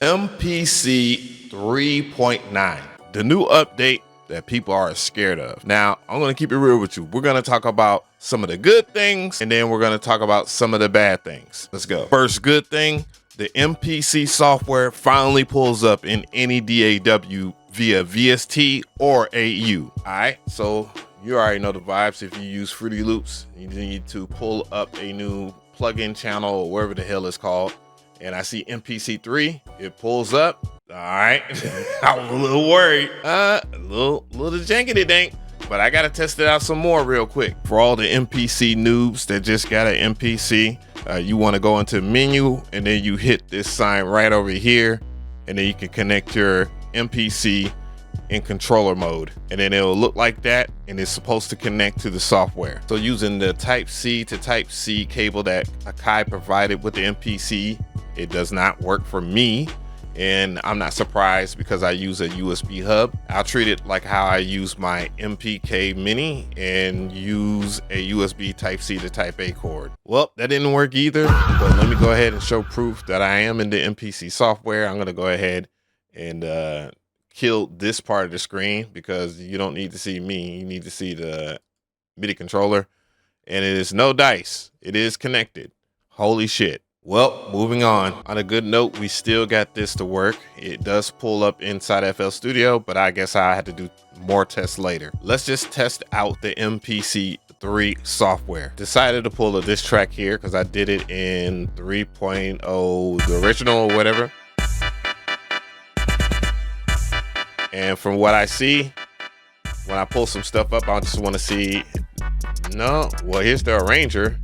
MPC 3.9, the new update that people are scared of. Now, I'm going to keep it real with you. We're going to talk about some of the good things, and then we're going to talk about some of the bad things. Let's go. First good thing, the MPC software finally pulls up in any DAW via VST or AU. All right, so you already know the vibes. If you use Fruity Loops, you need to pull up a new plugin channel or whatever the hell it's called. And I see MPC3, it pulls up. All right, I was a little worried, a little jankety dank, but I gotta test it out some more real quick. For all the MPC noobs that just got an MPC, you wanna go into menu and then you hit this sign right over here, and then you can connect your MPC in controller mode, and then it'll look like that, and it's supposed to connect to the software. So using the type C to type C cable that Akai provided with the MPC, it does not work for me, and I'm not surprised because I use a USB hub. I'll treat it like how I use my MPK Mini and use a USB type C to type A cord. Well, that didn't work either, but let me go ahead and show proof that I am in the MPC software. I'm gonna go ahead and kill this part of the screen because you don't need to see me, you need to see the MIDI controller, and it is no dice, it is connected. Holy shit. Well, moving on. On a good note, we still got this to work. It does pull up inside FL Studio, but I guess I had to do more tests later. Let's just test out the MPC3 software. Decided to pull this track here because I did it in 3.0, the original or whatever. And from what I see, when I pull some stuff up, I just want to see, no, well, here's the arranger.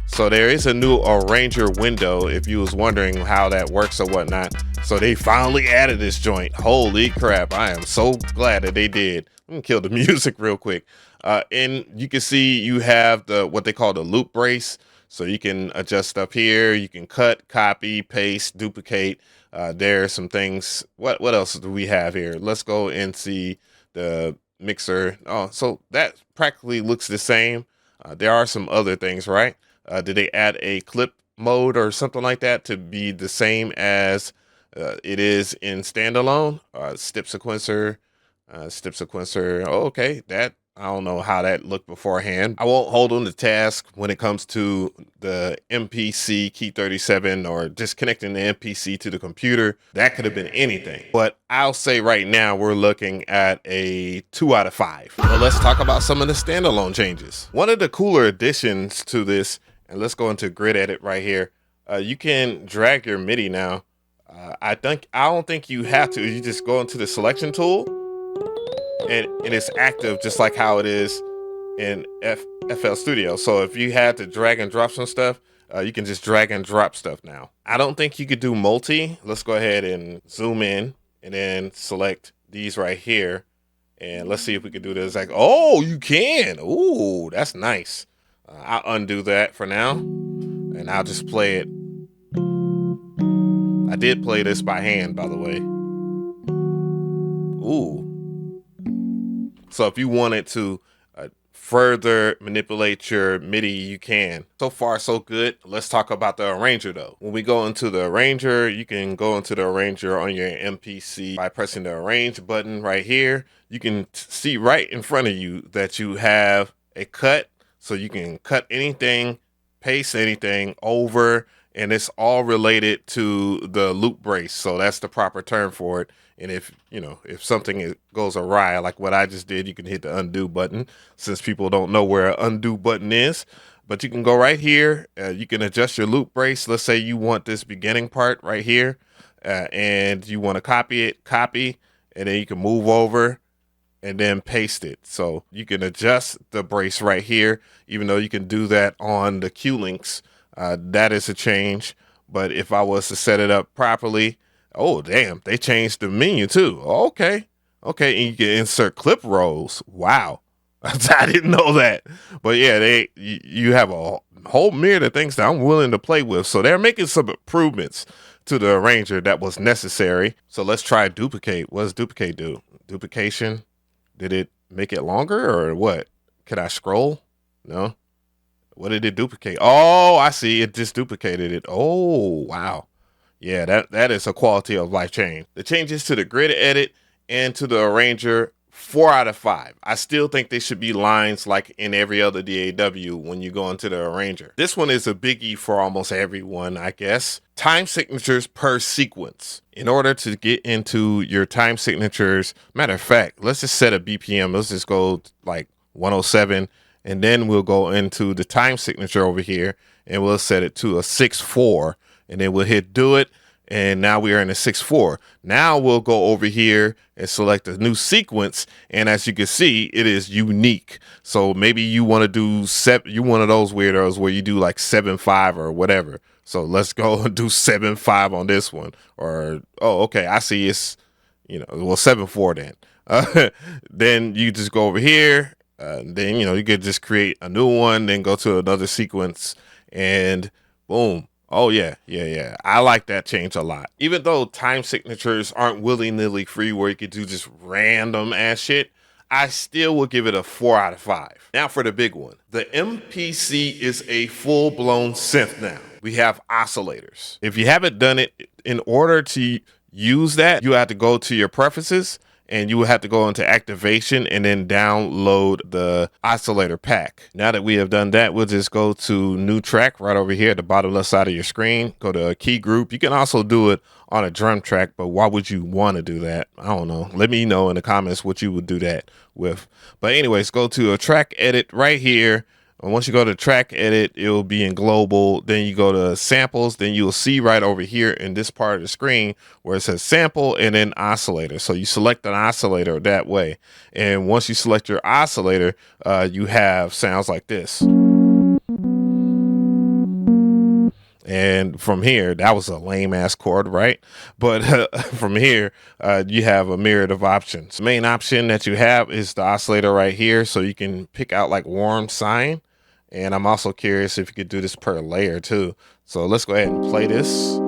So there is a new arranger window if you was wondering how that works or whatnot. So they finally added this joint. Holy crap, I am so glad that they did. I'm gonna kill the music real quick. And you can see you have the what they call the loop brace. So you can adjust up here, you can cut, copy, paste, duplicate. There are some things. What else do we have here? Let's go and see the mixer. Oh, so that practically looks the same. There are some other things, right? Did they add a clip mode or something like that to be the same as it is in standalone? Step sequencer. Oh, okay, that I don't know how that looked beforehand. I won't hold on to task when it comes to the MPC key 37 or just connecting the MPC to the computer. That could have been anything. But I'll say right now we're looking at a 2 out of 5. Well, let's talk about some of the standalone changes. One of the cooler additions to this, and let's go into grid edit right here. You can drag your MIDI now. I don't think you have to. You just go into the selection tool, and it's active just like how it is in FL Studio. So if you had to drag and drop some stuff, you can just drag and drop stuff now. I don't think you could do multi. Let's go ahead and zoom in and then select these right here. And let's see if we can do this. Like, oh, you can. Ooh, that's nice. I'll undo that for now, and I'll just play it. I did play this by hand, by the way. Ooh. So if you wanted to further manipulate your MIDI, you can. So far, so good. Let's talk about the arranger though. When we go into the arranger, you can go into the arranger on your MPC by pressing the arrange button right here. You can see right in front of you that you have a cut. So you can cut anything, paste anything over, and it's all related to the loop brace. So that's the proper term for it. And if something goes awry, like what I just did, you can hit the undo button, since people don't know where an undo button is. But you can go right here. You can adjust your loop brace. Let's say you want this beginning part right here, and you want to copy, and then you can move over and then paste it. So you can adjust the brace right here, even though you can do that on the Q links. That is a change. But if I was to set it up properly, oh, damn, they changed the menu too. Okay. And you can insert clip rolls. Wow. I didn't know that. But yeah, you have a whole myriad of things that I'm willing to play with. So they're making some improvements to the arranger that was necessary. So let's try duplicate. What does duplicate do? Duplication. Did it make it longer or what? Could I scroll? No. What did it duplicate? Oh, I see. It just duplicated it. Oh, wow. Yeah, that is a quality of life change. The changes to the grid edit and to the arranger, 4 out of 5. I still think they should be lines like in every other DAW when you go into the arranger. This one is a biggie for almost everyone, I guess. Time signatures per sequence. In order to get into your time signatures, matter of fact, let's just set a BPM. Let's just go like 107, and then we'll go into the time signature over here, and we'll set it to a 6/4, and then we'll hit do it. And now we are in a 6/4. Now we'll go over here and select a new sequence. And as you can see, it is unique. So maybe you want to do you're one of those weirdos where you do like 7/5 or whatever. So let's go and do 7/5 on this one. Or, oh, okay, I see it's, well, 7/4 then. Then you just go over here. Then, you could just create a new one, then go to another sequence, and boom. Oh, yeah. I like that change a lot. Even though time signatures aren't willy-nilly free where you could do just random ass shit, I still will give it a 4 out of 5. Now for the big one. The MPC is a full-blown synth now. We have oscillators. If you haven't done it, in order to use that, you have to go to your preferences, and you will have to go into activation and then download the oscillator pack. Now that we have done that, we'll just go to new track right over here at the bottom left side of your screen. Go to a key group. You can also do it on a drum track, but why would you want to do that? I don't know. Let me know in the comments what you would do that with. But anyways, go to a track edit right here. And once you go to track edit, it will be in global. Then you go to samples. Then you'll see right over here in this part of the screen where it says sample and then oscillator. So you select an oscillator that way. And once you select your oscillator, you have sounds like this. And from here, that was a lame ass chord, right? But from here, you have a myriad of options. The main option that you have is the oscillator right here. So you can pick out like warm sine. And I'm also curious if you could do this per layer too. So let's go ahead and play this.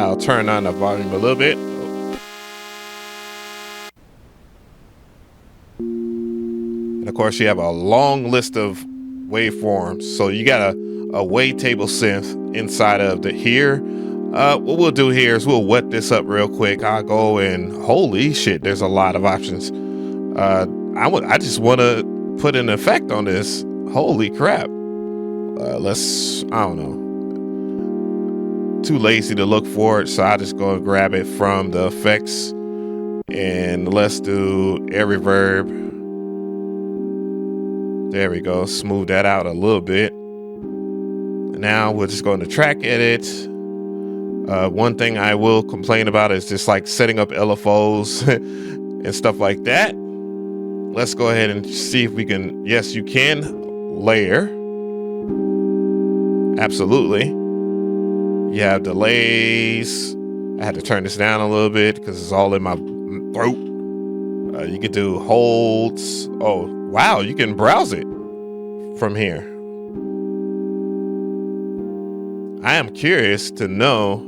I'll turn on the volume a little bit. And of course, you have a long list of waveforms. So you got a wavetable synth inside of the here. What we'll do here is we'll wet this up real quick. I'll go and holy shit, there's a lot of options. I just want to put an effect on this. Holy crap. I don't know. Too lazy to look for it, so I just go and grab it from the effects. And let's do air reverb. There we go. Smooth that out a little bit. Now we'll just go into track edit. One thing I will complain about is just like setting up LFOs and stuff like that. Let's go ahead and see if we can. Yes, you can layer. Absolutely. You have delays. I had to turn this down a little bit because it's all in my throat. You can do holds. Oh, wow. You can browse it from here. I am curious to know.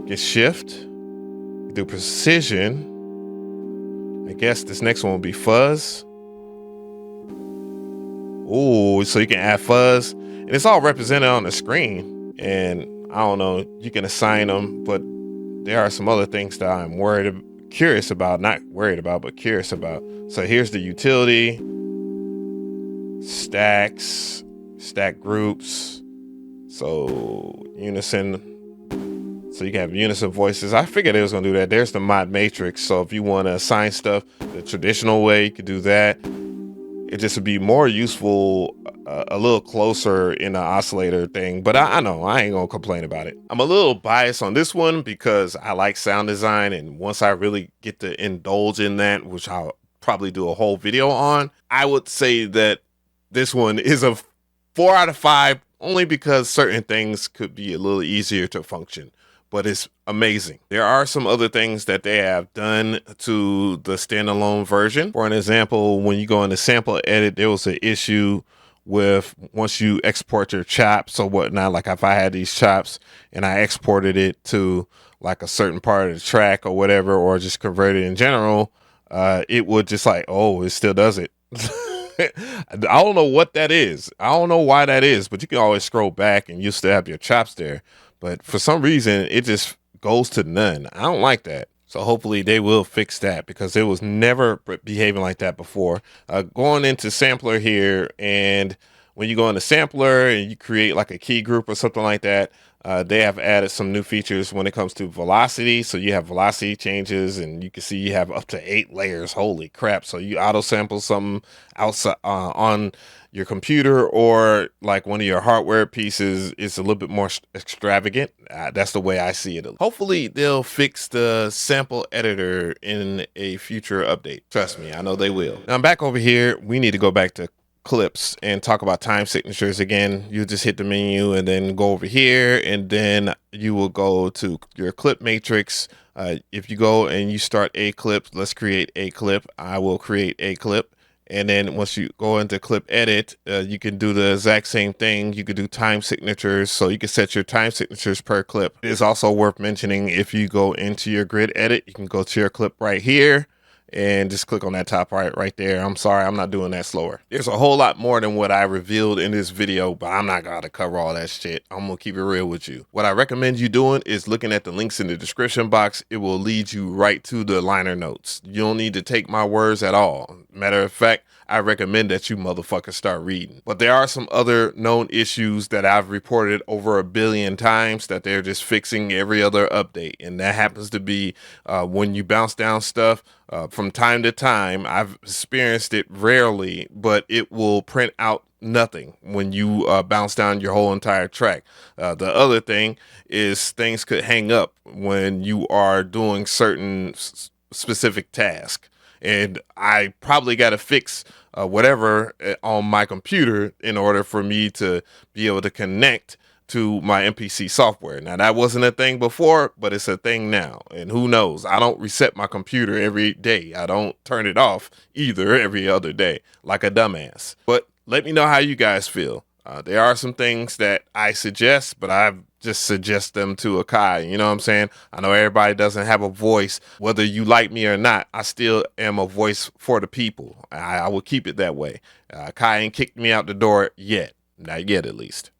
Get shift. Do precision. I guess this next one will be fuzz. Ooh, so you can add fuzz. And it's all represented on the screen. And I don't know, you can assign them, but there are some other things that I'm curious about. Not worried about, but curious about. So here's the utility. Stacks, stack groups. So unison. So you can have unison voices. I figured it was going to do that. There's the mod matrix. So if you want to assign stuff the traditional way, you could do that. It just would be more useful a little closer in the oscillator thing. But I know I ain't going to complain about it. I'm a little biased on this one because I like sound design. And once I really get to indulge in that, which I'll probably do a whole video on, I would say that this one is a 4 out of 5 only because certain things could be a little easier to function. But it's amazing. There are some other things that they have done to the standalone version. For an example, when you go into sample edit, there was an issue with once you export your chops or whatnot. Like if I had these chops and I exported it to like a certain part of the track or whatever, or just convert it in general, it would just like, oh, it still does it. I don't know what that is. I don't know why that is, but you can always scroll back and you still have your chops there. But for some reason, it just goes to none. I don't like that. So hopefully they will fix that because it was never behaving like that before. Going into sampler here, and when you go into sampler and you create like a key group or something like that, they have added some new features when it comes to velocity. So you have velocity changes, and you can see you have up to 8 layers. Holy crap. So you auto sample something outside on your computer, or like one of your hardware pieces is a little bit more extravagant. That's the way I see it. Hopefully they'll fix the sample editor in a future update. Trust me, I know they will. Now I'm back over here. We need to go back to clips and talk about time signatures again. You just hit the menu and then go over here, and then you will go to your clip matrix. If you go and you start a clip, let's create a clip. I will create a clip. And then once you go into clip edit, you can do the exact same thing. You could do time signatures. So you can set your time signatures per clip. It is also worth mentioning, if you go into your grid edit, you can go to your clip right here and just click on that top right there. I'm sorry, I'm not doing that slower. There's a whole lot more than what I revealed in this video, but I'm not gonna cover all that shit. I'm gonna keep it real with you. What I recommend you doing is looking at the links in the description box. It will lead you right to the liner notes. You don't need to take my words at all. Matter of fact, I recommend that you motherfuckers start reading. But there are some other known issues that I've reported over 1 billion times that they're just fixing every other update. And that happens to be when you bounce down stuff from time to time. I've experienced it rarely, but it will print out nothing when you bounce down your whole entire track. The other thing is things could hang up when you are doing certain specific tasks. And I probably got to fix whatever on my computer in order for me to be able to connect to my MPC software. Now, that wasn't a thing before, but it's a thing now. And who knows? I don't reset my computer every day. I don't turn it off either every other day like a dumbass. But let me know how you guys feel. There are some things that I suggest, but I just suggest them to Akai. You know what I'm saying? I know everybody doesn't have a voice. Whether you like me or not, I still am a voice for the people. I will keep it that way. Akai ain't kicked me out the door yet. Not yet, at least.